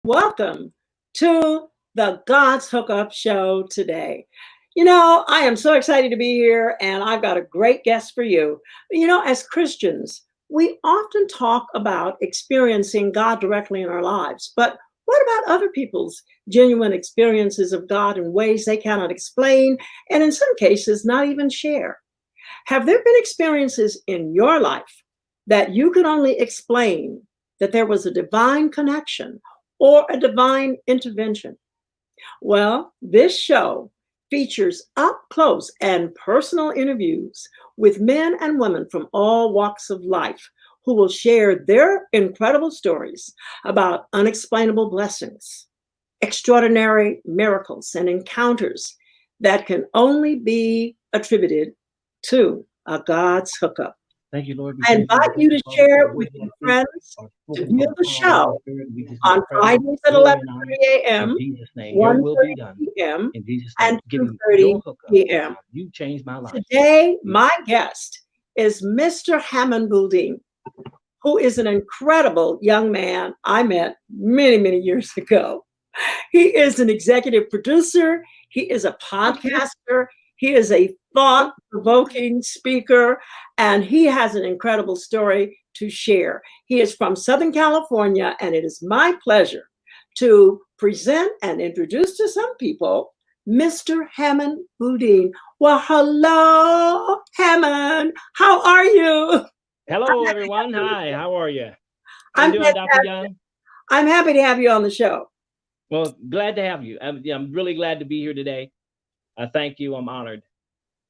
welcome to the God's Hookup Show today. I am so excited to be here, and I've got a great guest for you. As Christians, we often talk about experiencing God directly in our lives, but what about other people's genuine experiences of God in ways they cannot explain, and in some cases, not even share? Have there been experiences in your life that you could only explain that there was a divine connection or a divine intervention? Well, this show features up close and personal interviews with men and women from all walks of life who will share their incredible stories about unexplainable blessings, extraordinary miracles, and encounters that can only be attributed to a God's hookup. Thank you, Lord. I invite you to share it with your friends, to view the show on Fridays at 11:30 a.m., In Jesus' name, your 1:30 will be done. p.m., In Jesus' name, and give me 2:30 your hookup. p.m. You changed my life. Today, my guest is Mr. Hammond Boulding, who is an incredible young man I met many, many years ago. He is an executive producer. He is a podcaster. He is a thought-provoking speaker, and he has an incredible story to share. He is from Southern California, and it is my pleasure to present and introduce to some people Mr. Hammond Boudin. Well, hello, Hammond. How are you? Hello, everyone. Hi, how are you? How I'm you doing, Dr. Young? I'm happy to have you on the show. Well, glad to have you. I'm really glad to be here today. Thank you. I'm honored.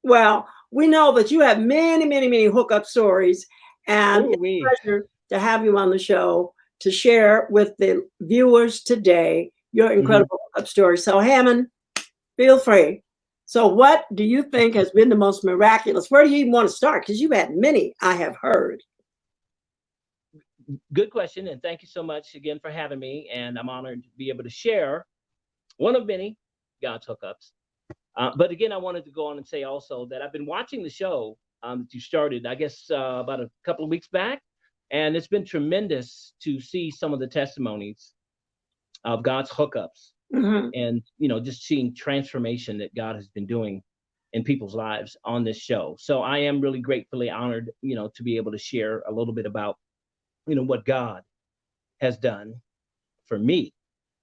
Well, we know that you have many, many, many hookup stories, and it's a pleasure to have you on the show to share with the viewers today your incredible hookup story. So, Hammond, feel free. So, what do you think has been the most miraculous? Where do you even want to start? Because you've had many, I have heard. Good question, and thank you so much again for having me. And I'm honored to be able to share one of many God's hookups. But again, I wanted to go on and say also that I've been watching the show that you started, I guess, about a couple of weeks back. And it's been tremendous to see some of the testimonies of God's hookups and, just seeing transformation that God has been doing in people's lives on this show. So I am really gratefully honored, to be able to share a little bit about, what God has done for me.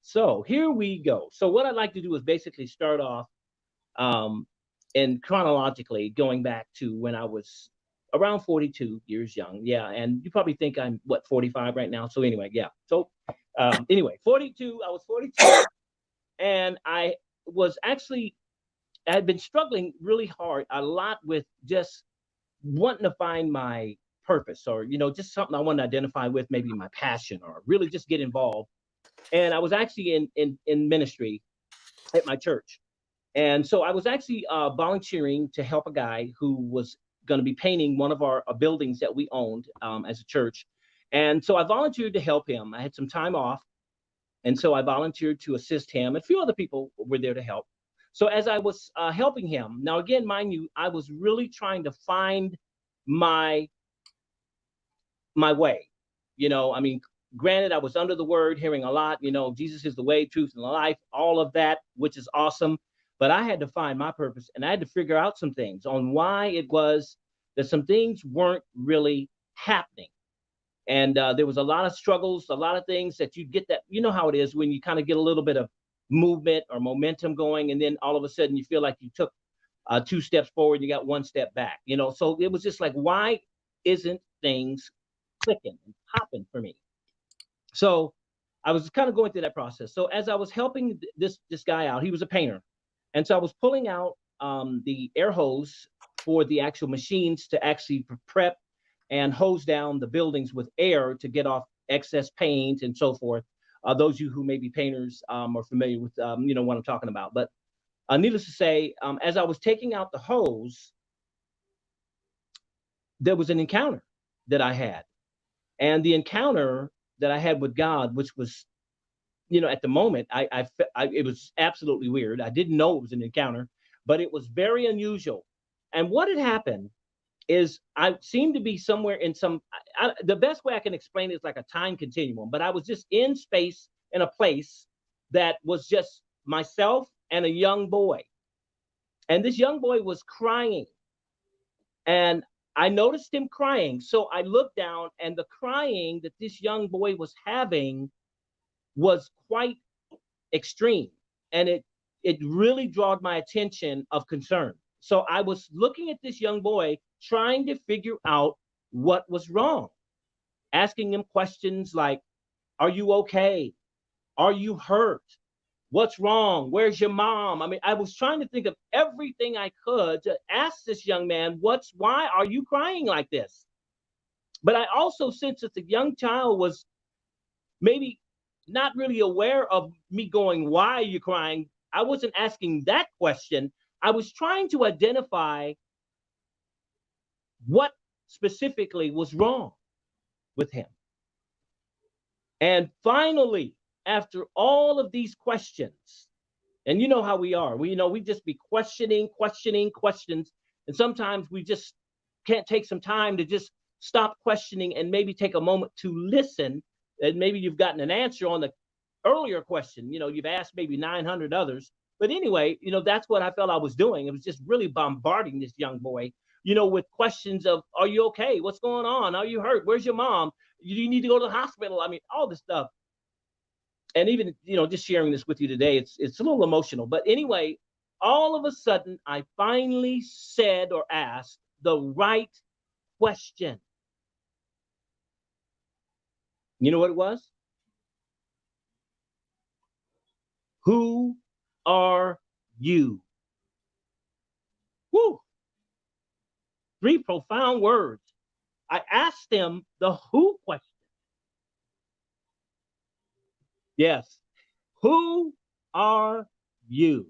So here we go. So what I'd like to do is basically start off and chronologically going back to when I was around 42 years young. Yeah. And you probably think I'm 45 right now. So anyway, yeah. So anyway, 42, I was 42 and I had been struggling really hard a lot with just wanting to find my purpose or, just something I want to identify with, maybe my passion or really just get involved. And I was actually in ministry at my church. And so I was actually volunteering to help a guy who was going to be painting one of our buildings that we owned as a church. And so I volunteered to help him. I had some time off. And so I volunteered to assist him. A few other people were there to help. So as I was helping him, now again, mind you, I was really trying to find my way. Granted, I was under the word, hearing a lot, Jesus is the way, truth, and the life, all of that, which is awesome. But I had to find my purpose, and I had to figure out some things on why it was that some things weren't really happening. And there was a lot of struggles, a lot of things that you get that, how it is when you kind of get a little bit of movement or momentum going, and then all of a sudden you feel like you took 2 steps forward, you got 1 step back, So it was just like, why isn't things clicking and popping for me? So I was kind of going through that process. So as I was helping this guy out, he was a painter. And so I was pulling out the air hose for the actual machines to actually prep and hose down the buildings with air to get off excess paint and so forth. Those of you who may be painters are familiar with, what I'm talking about. But needless to say, as I was taking out the hose, there was an encounter that I had. And the encounter that I had with God, which was, at the moment, it was absolutely weird. I didn't know it was an encounter, but it was very unusual. And what had happened is I seemed to be somewhere in the best way I can explain it is like a time continuum, but I was just in space in a place that was just myself and a young boy. And this young boy was crying. And I noticed him crying. So I looked down, and the crying that this young boy was having was quite extreme. And it really drawed my attention of concern. So I was looking at this young boy, trying to figure out what was wrong, asking him questions like, are you okay? Are you hurt? What's wrong? Where's your mom? I mean, I was trying to think of everything I could to ask this young man, why are you crying like this? But I also sensed that the young child was maybe not really aware of me going, why are you crying? I wasn't asking that question. I was trying to identify what specifically was wrong with him. And finally, after all of these questions, and you know how we are, we just be questioning questions. And sometimes we just can't take some time to just stop questioning and maybe take a moment to listen. And maybe you've gotten an answer on the earlier question. You've asked maybe 900 others. But anyway, that's what I felt I was doing. It was just really bombarding this young boy, with questions of, are you okay? What's going on? Are you hurt? Where's your mom? You need to go to the hospital. I mean, all this stuff. And even, just sharing this with you today, it's a little emotional. But anyway, all of a sudden, I finally said or asked the right question. You know what it was? Who are you? Woo! 3 profound words. I asked them the who question. Yes. Who are you?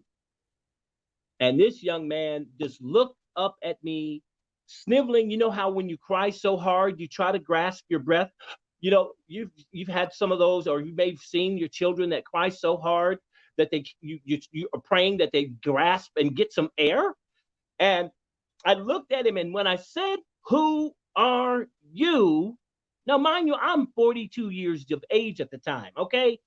And this young man just looked up at me, sniveling. You know how when you cry so hard, you try to grasp your breath? You've had some of those, or you may have seen your children that cry so hard that you are praying that they grasp and get some air. And I looked at him, and when I said, who are you? Now, mind you, I'm 42 years of age at the time, okay?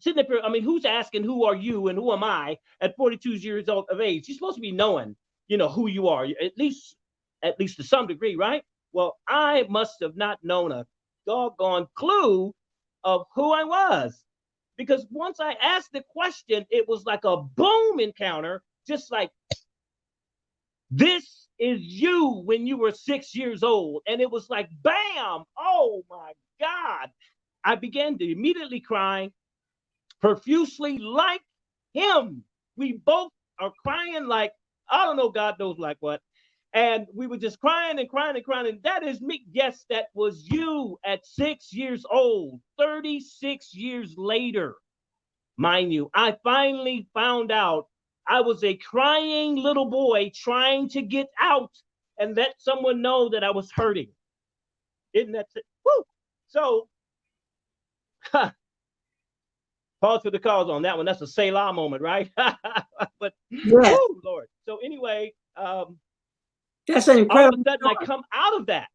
Sitting up here, I mean, who's asking who are you and who am I at 42 years old of age? You're supposed to be knowing, who you are, at least to some degree, right? Well, I must have not known a doggone clue of who I was, because once I asked the question, it was like a boom encounter, just like, this is you when you were 6 years old. And it was like, bam, oh my God. I began to immediately cry profusely like him. We both are crying like, I don't know, God knows like what. And we were just crying and crying and crying. And that is me. Yes, that was you at 6 years old, 36 years later. Mind you, I finally found out I was a crying little boy trying to get out and let someone know that I was hurting. Isn't that it? Woo! So, pause for the cause on that one. That's a Selah moment, right? But, Yes. woo, Lord. So anyway, that's an all of incredible a sudden I come out of that,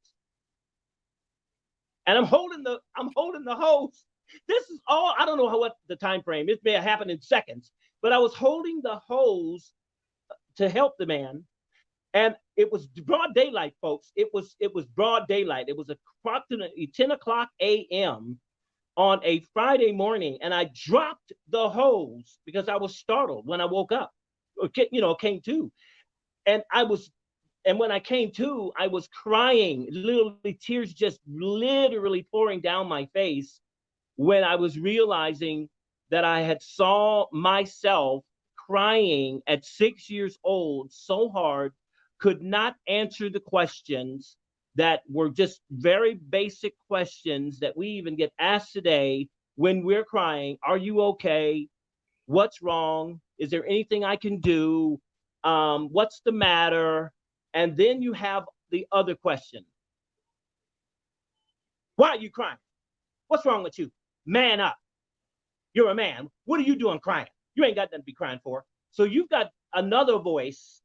and I'm holding the hose. This is all, I don't know what the time frame. It may have happened in seconds, but I was holding the hose to help the man. And it was broad daylight, folks. It was broad daylight. It was approximately 10 o'clock a.m. on a Friday morning. And I dropped the hose because I was startled when I woke up, or, came to. And when I came to, I was crying, literally tears just literally pouring down my face, when I was realizing that I had saw myself crying at 6 years old so hard, could not answer the questions that were just very basic questions that we even get asked today when we're crying. Are you okay? What's wrong? Is there anything I can do? What's the matter? And then you have the other question. Why are you crying? What's wrong with you? Man up. You're a man. What are you doing crying? You ain't got nothing to be crying for. So you've got another voice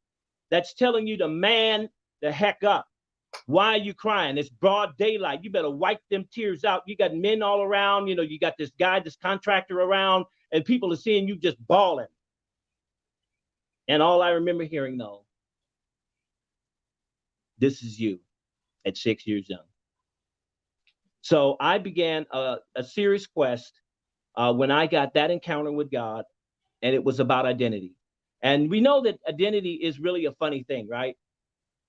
that's telling you to man the heck up. Why are you crying? It's broad daylight. You better wipe them tears out. You got men all around. You know, you got this guy, this contractor around, and people are seeing you just bawling. And all I remember hearing, though, this is you at 6 years young. So I began a serious quest when I got that encounter with God, and it was about identity. And we know that identity is really a funny thing, right?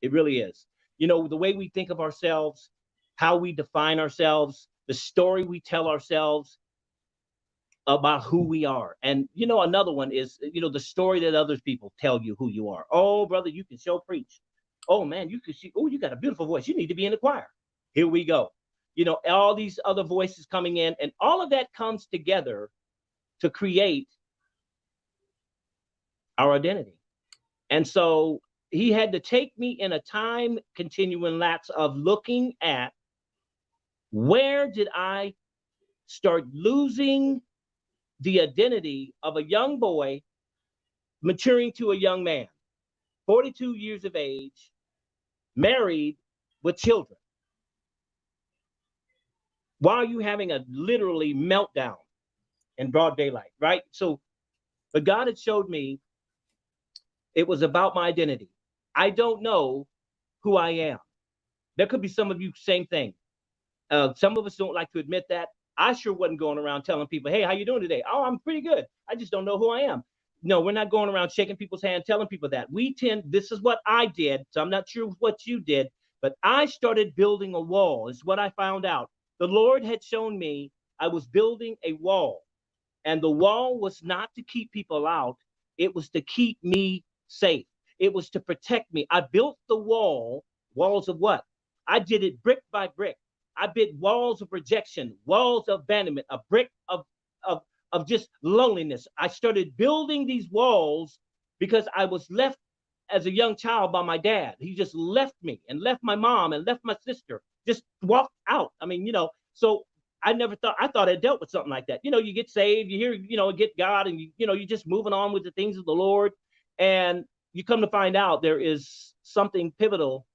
It really is. You know, the way we think of ourselves, how we define ourselves, the story we tell ourselves about who we are. And, you know, another one is, you know, the story that other people tell you who you are. Oh, brother, you can show preach. Oh, man, you can see, oh, you got a beautiful voice. You need to be in the choir. Here we go. You know, all these other voices coming in, and all of that comes together to create our identity. And so he had to take me in a time continuing lapse of looking at where did I start losing the identity of a young boy maturing to a young man, 42 years of age, married with children. Why are you having a literally meltdown in broad daylight, right? So, but God had showed me it was about my identity. I don't know who I am. There could be some of you, same thing. Some of us don't like to admit that. I sure wasn't going around telling people, hey, how you doing today? Oh, I'm pretty good. I just don't know who I am. No, we're not going around shaking people's hand, telling people that. This is what I did. So I'm not sure what you did, but I started building a wall. Is what I found out. The Lord had shown me I was building a wall, and the wall was not to keep people out. It was to keep me safe. It was to protect me. I built the walls of what? I did it brick by brick. I built walls of rejection, walls of abandonment, a brick of just loneliness. I started building these walls because I was left as a young child by my dad. He just left me and left my mom and left my sister, just walked out. I mean, you know, so I thought I dealt with something like that. You know, you get saved, you hear, you know, get God, and you're just moving on with the things of the Lord. And you come to find out there is something pivotal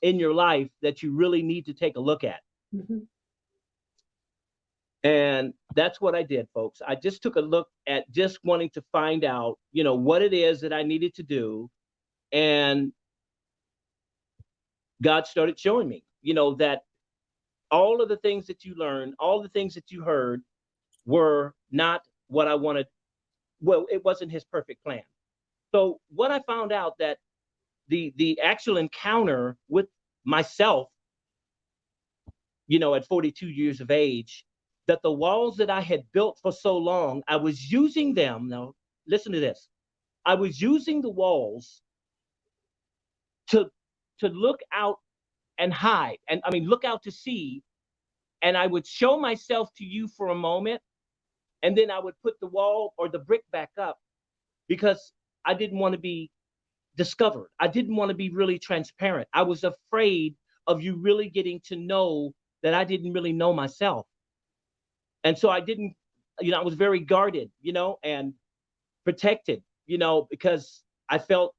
in your life that you really need to take a look at. Mm-hmm. And that's what I did, folks. I just took a look at just wanting to find out, you know, what it is that I needed to do. And God started showing me, you know, that all of the things that you learned, all the things that you heard were not what I wanted. Well, it wasn't his perfect plan. So what I found out that the actual encounter with myself, you know, at 42 years of age, that the walls that I had built for so long, I was using them. Now, listen to this. I was using the walls to look out and hide. And I mean, look out to sea. And I would show myself to you for a moment. And then I would put the wall or the brick back up because I didn't want to be discovered. I didn't want to be really transparent. I was afraid of you really getting to know that I didn't really know myself. And so I didn't, you know, I was very guarded, you know, and protected, you know, because I felt,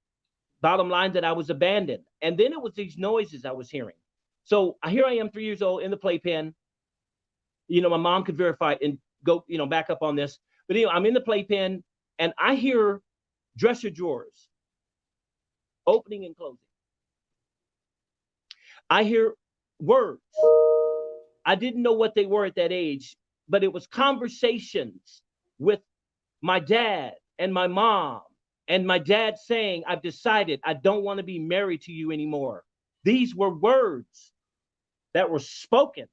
bottom line, that I was abandoned. And then it was these noises I was hearing. So here I am, 3 years old, in the playpen. You know, my mom could verify and go, you know, back up on this. But, you know, I'm in the playpen and I hear dresser drawers opening and closing. I hear words. I didn't know what they were at that age, but it was conversations with my dad and my mom, and my dad saying, I've decided I don't want to be married to you anymore. These were words that were spoken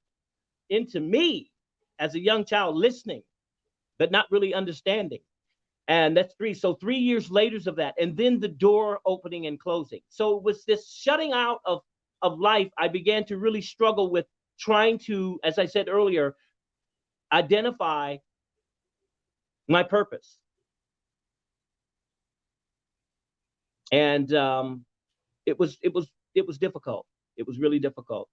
into me as a young child, listening, but not really understanding. And that's 3. So 3 years later of that, and then the door opening and closing. So it was this shutting out of life. I began to really struggle with trying to, as I said earlier, identify my purpose. And it was difficult. It was really difficult.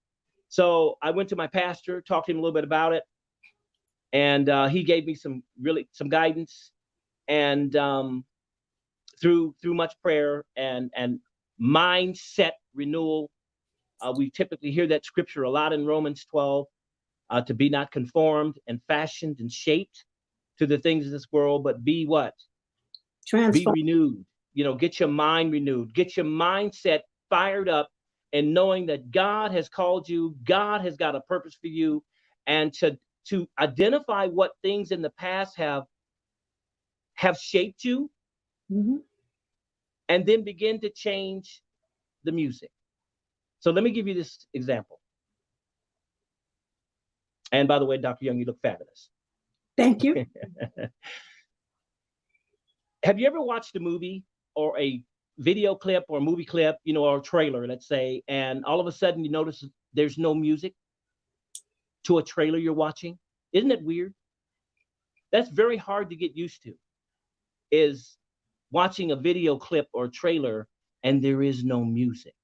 So I went to my pastor, talked to him a little bit about it, and he gave me some guidance. And through much prayer and mindset renewal, We typically hear that scripture a lot in Romans 12, to be not conformed and fashioned and shaped to the things of this world, but be what? Be Transform. renewed. Get your mind renewed, get your mindset fired up, and knowing that God has called you, God has got a purpose for you, and to identify what things in the past have shaped you, Mhm. and then begin to change the music. So let me give you this example. And by the way, Dr. Young, you look fabulous. Thank you. Have you ever watched a movie or a video clip or a movie clip, or a trailer, let's say, and all of a sudden you notice there's no music to a trailer you're watching? Isn't it weird? That's very hard to get used to, is watching a video clip or trailer and there is no music.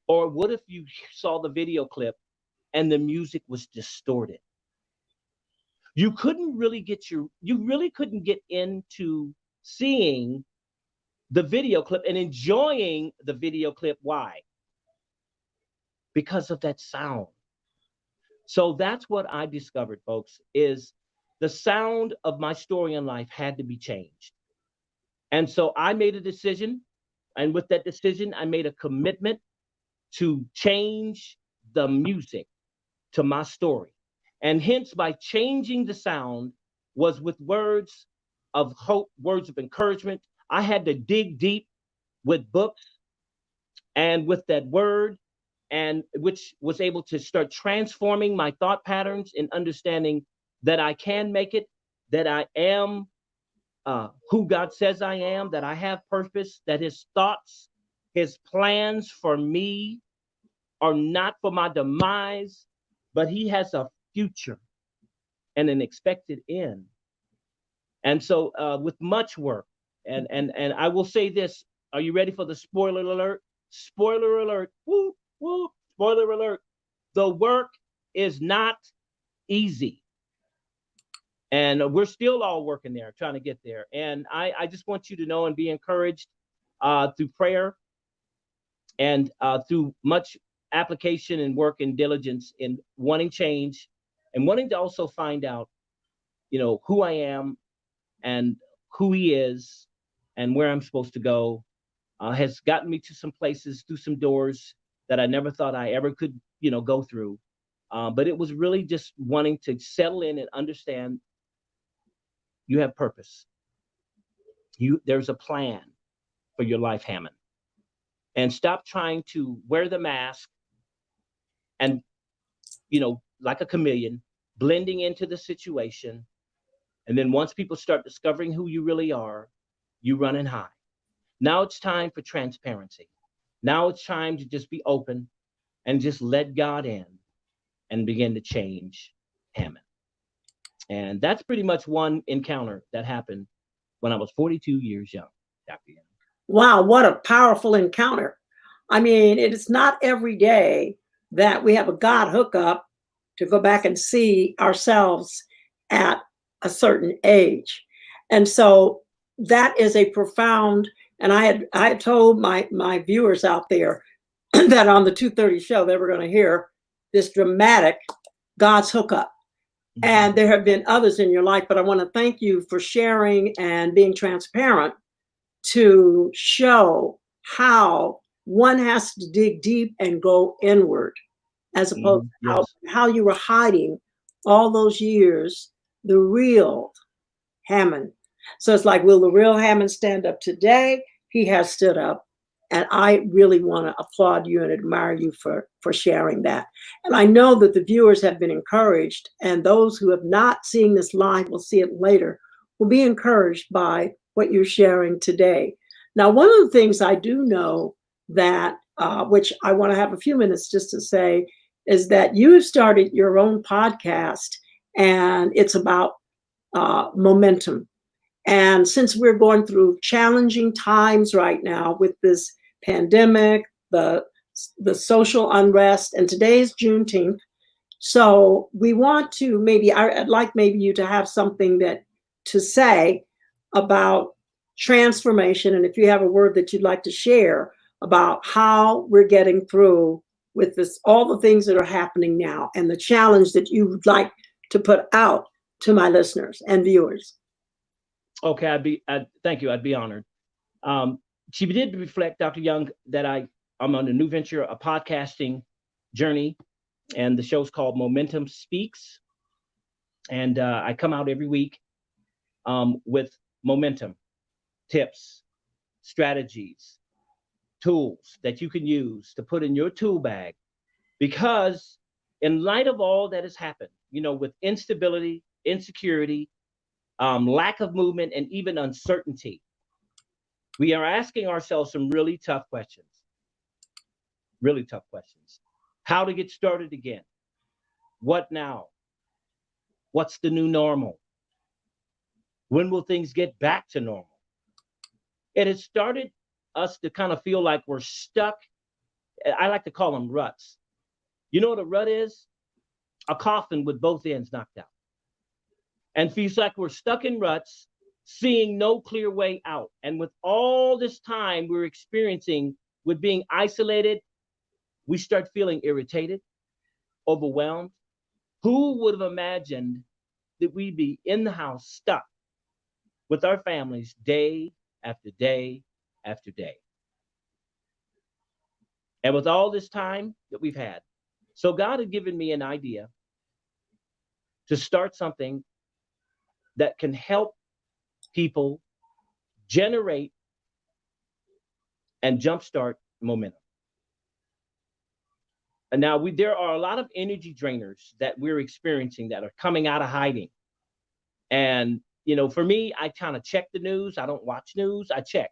Or what if you saw the video clip and the music was distorted? You really couldn't get into seeing the video clip and enjoying the video clip. Why? Because of that sound. So that's what I discovered, folks, is the sound of my story in life had to be changed. And so I made a decision. And with that decision, I made a commitment to change the music to my story. And hence, by changing the sound, was with words of hope, words of encouragement. I had to dig deep with books and with that word, and which was able to start transforming my thought patterns and understanding that I can make it, that I am who God says I am, that I have purpose, that his thoughts, his plans for me are not for my demise, but he has a future and an expected end. And so with much work, and I will say this, are you ready for the spoiler alert? Spoiler alert, whoop, whoop, spoiler alert. The work is not easy. And we're still all working there, trying to get there. And I just want you to know and be encouraged through prayer and through much application and work and diligence in wanting change and wanting to also find out, who I am and who he is and where I'm supposed to go, has gotten me to some places, through some doors that I never thought I ever could, go through. But it was really just wanting to settle in and understand you have purpose. There's a plan for your life, Hammond. And stop trying to wear the mask and, like a chameleon, blending into the situation. And then once people start discovering who you really are, you run and hide. Now it's time for transparency. Now it's time to just be open and just let God in and begin to change Hammond. And that's pretty much one encounter that happened when I was 42 years young, Dr. Young. Wow, what a powerful encounter. I mean, it is not every day that we have a God hookup to go back and see ourselves at a certain age. And so that is a profound, and I had told my viewers out there that on the 2:30 show they were going to hear this dramatic God's hookup. And there have been others in your life, but I want to thank you for sharing and being transparent to show how one has to dig deep and go inward, as opposed to how you were hiding all those years, the real Hammond. So it's like, will the real Hammond stand up today? He has stood up. And I really want to applaud you and admire you for sharing that. And I know that the viewers have been encouraged, and those who have not seen this live will see it later, will be encouraged by what you're sharing today. Now, one of the things I do know that, which I want to have a few minutes just to say, is that you have started your own podcast, and it's about momentum. And since we're going through challenging times right now with this pandemic, the social unrest, and today is Juneteenth, so we want to I'd like maybe you to have something to say about transformation, and if you have a word that you'd like to share about how we're getting through with this, all the things that are happening now, and the challenge that you would like to put out to my listeners and viewers? Okay, thank you. I'd be honored. Um, she did reflect, Dr. Young, that I'm on a new venture, a podcasting journey, and the show's called Momentum Speaks. And I come out every week with momentum tips, strategies, tools that you can use to put in your tool bag. Because in light of all that has happened, with instability, insecurity, lack of movement, and even uncertainty, we are asking ourselves some really tough questions. Really tough questions. How to get started again? What now? What's the new normal? When will things get back to normal? It has started us to kind of feel like we're stuck. I like to call them ruts. You know what a rut is? A coffin with both ends knocked out. And feels like we're stuck in ruts, seeing no clear way out. And with all this time we're experiencing with being isolated, we start feeling irritated, overwhelmed. Who would have imagined that we'd be in the house stuck with our families day after day after day? And with all this time that we've had, so God had given me an idea to start something that can help people generate and jumpstart momentum. And now there are a lot of energy drainers that we're experiencing that are coming out of hiding. And, for me, I kind of check the news. I don't watch news. I check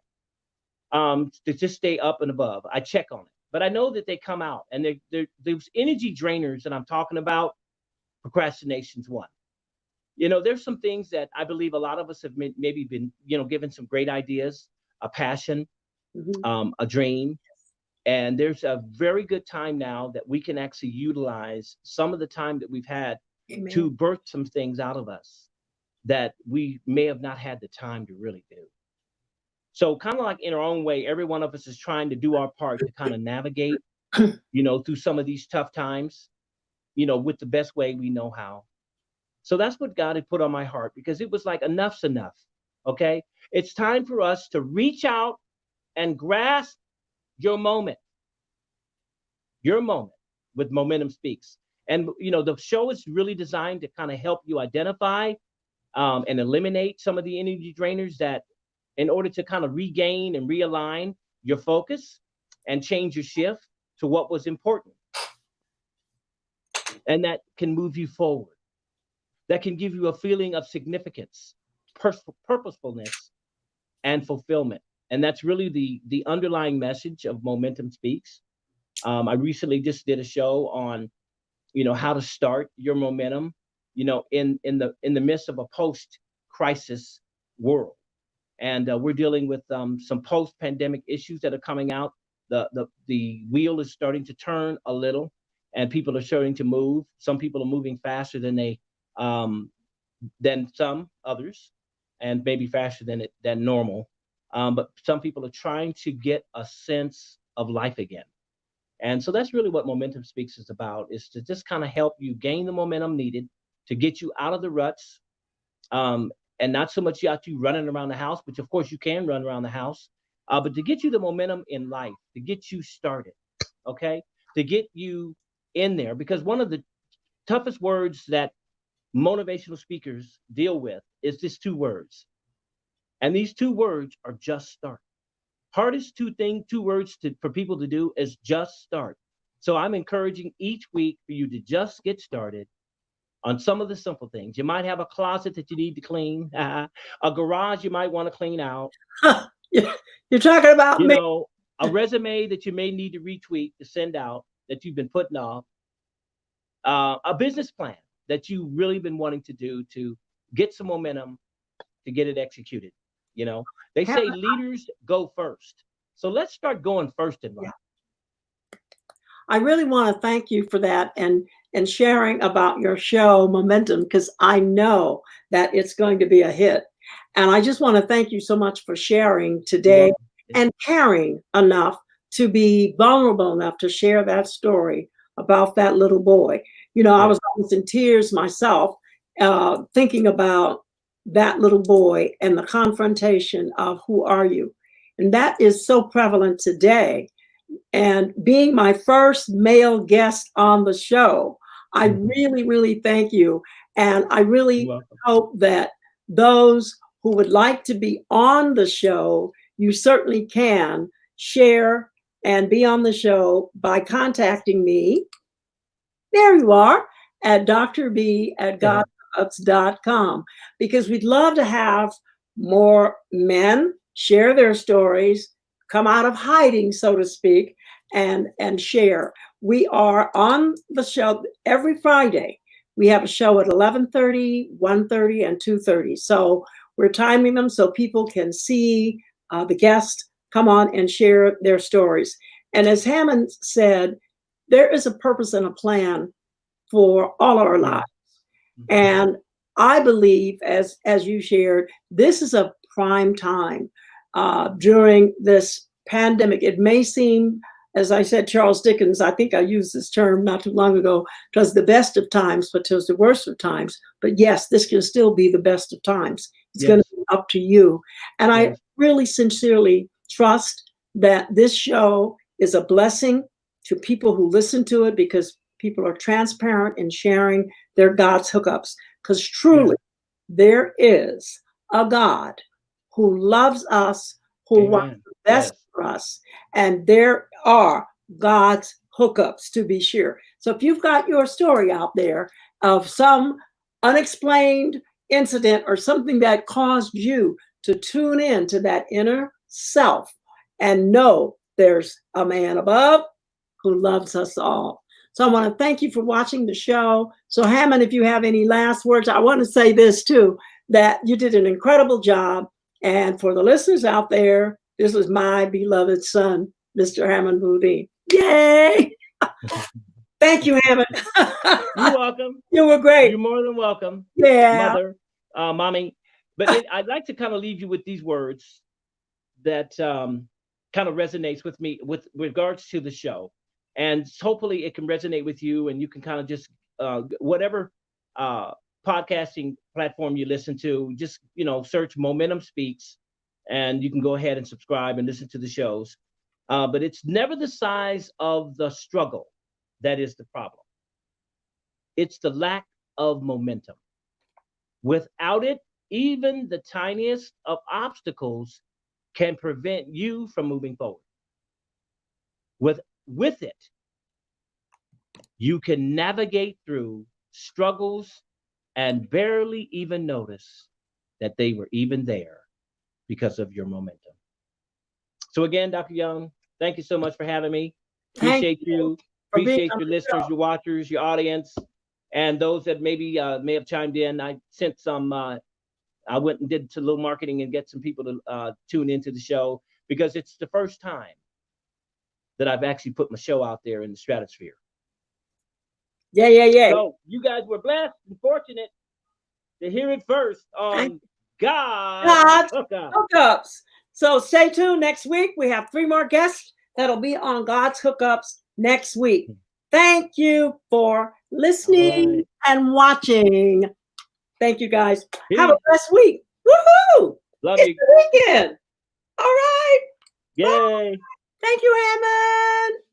to just stay up and above. I check on it. But I know that they come out, and there's energy drainers that I'm talking about. Procrastination's one. There's some things that I believe a lot of us have maybe been, given some great ideas, a passion, a dream. And there's a very good time now that we can actually utilize some of the time that we've had Amen. to birth some things out of us that we may have not had the time to really do. So kind of like in our own way, every one of us is trying to do our part to kind of navigate, through some of these tough times, with the best way we know how. So that's what God had put on my heart, because it was like, enough's enough. Okay. It's time for us to reach out and grasp your moment with Momentum Speaks. And, the show is really designed to kind of help you identify and eliminate some of the energy drainers, that in order to kind of regain and realign your focus and change your shift to what was important. And that can move you forward. That can give you a feeling of significance, purposefulness, and fulfillment. And that's really the underlying message of Momentum Speaks. I recently just did a show on, how to start your momentum, in the midst of a post-crisis world. And we're dealing with some post-pandemic issues that are coming out. The wheel is starting to turn a little, and people are starting to move. Some people are moving faster than some others, and maybe faster than normal. But some people are trying to get a sense of life again. And so that's really what Momentum Speaks is about, is to just kind of help you gain the momentum needed to get you out of the ruts, and not so much out you running around the house, which of course you can run around the house, but to get you the momentum in life, to get you started, okay? To get you in there, because one of the toughest words that motivational speakers deal with is just two words. And these two words are just start. Hardest two words for people to do is just start. So I'm encouraging each week for you to just get started on some of the simple things. You might have a closet that you need to clean, a garage you might want to clean out. You're talking about me. A resume that you may need to retweet to send out that you've been putting off, a business plan that you've really been wanting to do to get some momentum, to get it executed. They say leaders go first. So let's start going first in life. Yeah. I really want to thank you for that and sharing about your show, Momentum, because I know that it's going to be a hit. And I just want to thank you so much for sharing today and caring enough to be vulnerable enough to share that story about that little boy. I was almost in tears myself, thinking about that little boy and the confrontation of who are you? And that is so prevalent today. And being my first male guest on the show, I really, really thank you. And I really hope that those who would like to be on the show, you certainly can share and be on the show by contacting me. There you are, at drb@godhookups.com, because we'd love to have more men share their stories, come out of hiding, so to speak, and share. We are on the show every Friday. We have a show at 11:30, 1:30, and 2:30. So we're timing them so people can see the guest come on and share their stories. And as Hammond said, there is a purpose and a plan for all of our lives. And I believe, as you shared, this is a prime time during this pandemic. It may seem, as I said, Charles Dickens, I think I used this term not too long ago, "'twas the best of times, but 'twas the worst of times." But yes, this can still be the best of times. It's going to be up to you. And I really sincerely trust that this show is a blessing to people who listen to it, because people are transparent in sharing their God's hookups. Because truly, there is a God who loves us, who wants the best for us. And there are God's hookups, to be sure. So if you've got your story out there of some unexplained incident or something that caused you to tune in to that inner self and know there's a man above who loves us all. So I want to thank you for watching the show. So Hammond, if you have any last words, I want to say this too, that you did an incredible job. And for the listeners out there, this was my beloved son, Mr. Hammond Boudin. Yay! Thank you, Hammond. You're welcome. You were great. You're more than welcome. Yeah. Mother, mommy. But I'd like to kind of leave you with these words that kind of resonates with me with regards to the show. And hopefully it can resonate with you, and you can kind of just whatever podcasting platform you listen to, just search Momentum Speaks, and you can go ahead and subscribe and listen to the shows. But it's never the size of the struggle that is the problem. It's the lack of momentum. Without it, even the tiniest of obstacles can prevent you from moving forward. With it, you can navigate through struggles and barely even notice that they were even there because of your momentum. So again, Dr. Young, thank you so much for having me. Appreciate you. Appreciate your listeners, your watchers, your audience, and those that maybe may have chimed in. I sent some, I went and did a little marketing and get some people to tune into the show, because it's the first time that I've actually put my show out there in the stratosphere. Yeah. So you guys were blessed and fortunate to hear it first on God's Hookups. So stay tuned next week. We have 3 more guests that'll be on God's Hookups next week. Thank you for listening and watching. Thank you, guys. Peace. Have a blessed week. Woohoo! Love it's you. The weekend. All right. Yay. Bye. Thank you, Hammond.